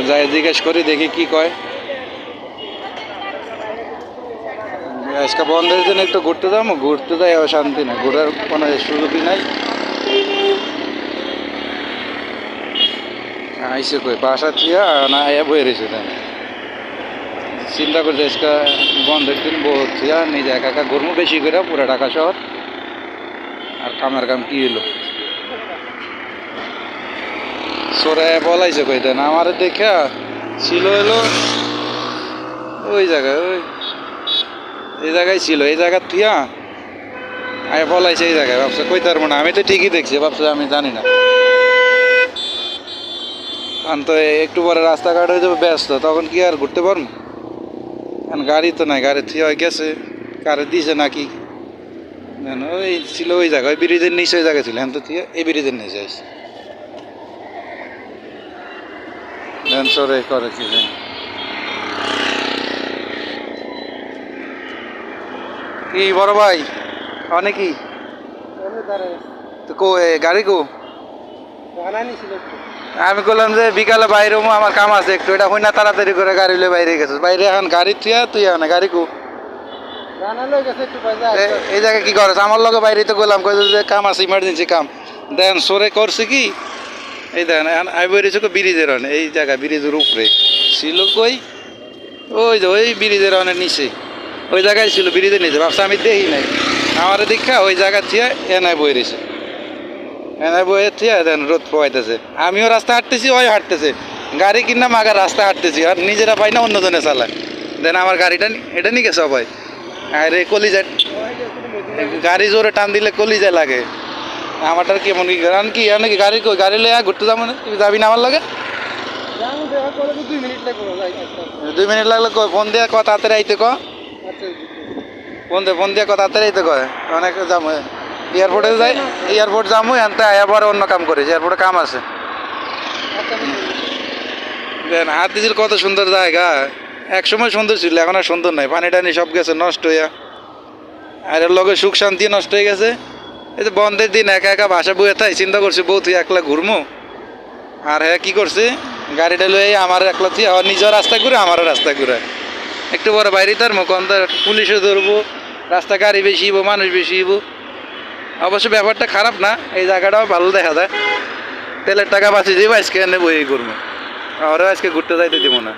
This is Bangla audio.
যাই জিজ্ঞেস করি দেখি কি কয়। আজকে বন্ধের দিন একটু ঘুরতে যাবো, ঘুরতে যাই শান্তি নাই, ঘোরার কোনো সুযোগই নাই। আইসে কই বাসা থিয়া না আয়া বয়ে রয়েছে, তাই চিন্তা করছে আজকে বন্ধের দিন বউ থিয়া নিজে একা একা ঘুরমু বেশি করে পুরো ঢাকা শহর। আর কামের কাম কি হলো, সরে বলাইছে কই দেন আমার দেখা ছিল এলো ওই জায়গায়, ওই এই জায়গায় ছিল, এই জায়গার থিয়া আয় বলাইছে এই জায়গায়। ভাবছে কই তার মানে আমি তো ঠিকই দেখছি, ভাবছে আমি জানি না। কারণ তো একটু পরে রাস্তাঘাট হয়ে যাবে ব্যস্ত, তখন কি আর ঘুরতে পারবো? কারণ গাড়ি তো নাই, গাড়ি থিয়া গেছে, কারে দিছে নাকি ওই ছিল ওই জায়গায়, ওই ব্রিজের নিচে ওই জায়গায় ছিল, হ্যাঁ তো থিয়া এই ব্রিজের নিচে আসছে। সরে করে কি কি বড় ভাই অনেকই তো কো গাড়ি কো? আমি বললাম যে বিকালে বাইরে আমার কাম আছে একটু, এটা হই না তাড়াতাড়ি করে গাড়ি লয়ে বাইরে গেছে, বাইরে এখন গাড়ি থুয়া তুই এখন গাড়ি কো? এই জায়গায় কি করছ? আমার লগে বাইরে তো গেলাম, কই যে কাম আছে, ইমার্জেন্সি কাম। দেন সরে করছে কি এই দেখেন আমি বেরিয়েছি ব্রিজের অনে, এই জায়গা ব্রিজের উপরে ছিল কই, ওই যে ওই ব্রিজের অনেক নিচে ওই জায়গায় ছিল, ব্রিজের নিচে। ভাবছে আমি দেখি নাই, আমার দেখা ওই জায়গা থিয়া এনায় বই রয়েছে, এনায় বইয়ে থিয়া দেন রোদ পোয়াইতেছে। আমিও রাস্তা হাঁটতেছি, ওই হাঁটতেছে, গাড়ি কিনা মাগার রাস্তা হাঁটতেছি, আর নিজেরা পাই না অন্যজনে চালায়। দেন আমার গাড়িটা এটা নিয়ে গেছে সবাই, আরে কলিজায় গাড়ি জোরে টান দিলে কলিজায় লাগে। আমারটার কেমন কি নাকি গাড়ি কই গাড়ি লইয়া ঘুরতে যাবো না, তুমি যাবি না আমার লাগে? 2 মিনিট লাগলে কই ফোন দিয়ে কত তাড়াতাড়ি আইতে ক, ফোন দিয়ে কত তাড়াতাড়ি আইতে কয়, অনেক যাবো এয়ারপোর্টে যাই, এয়ারপোর্ট যাবো এনতে আবার অন্য কাম করে, এয়ারপোর্টে কাম আছে। দেন হাত দিছিল কত সুন্দর জায়গা, একসময় সুন্দর ছিল, এখন আর সুন্দর নাই, পানি টানি সব গেছে নষ্ট হইয়া, আর এর লগে সুখ শান্তি নষ্ট হয়ে গেছে। এই যে বন্ধের দিন একা একা বাসা বইয়ে থাই, চিন্তা করছি বউ তুই একলা ঘুরমু, আর হ্যাঁ কি করছে গাড়িটা লয়ে আমার একলা তুই আমার নিজের রাস্তা ঘুরে আমারও রাস্তা ঘুরে, একটু বড় বাইরে তার মুখ অন্তর পুলিশে ধরবো, রাস্তা গাড়ি বেশি হইব, মানুষ বেশি হইব। অবশ্য ব্যাপারটা খারাপ না, এই জায়গাটাও ভালো দেখা যায়, তেলের টাকা বাঁচিয়ে যাবো, আজকে এনে বই করবো, ওরাও আজকে ঘুরতে যাইতে দিব না।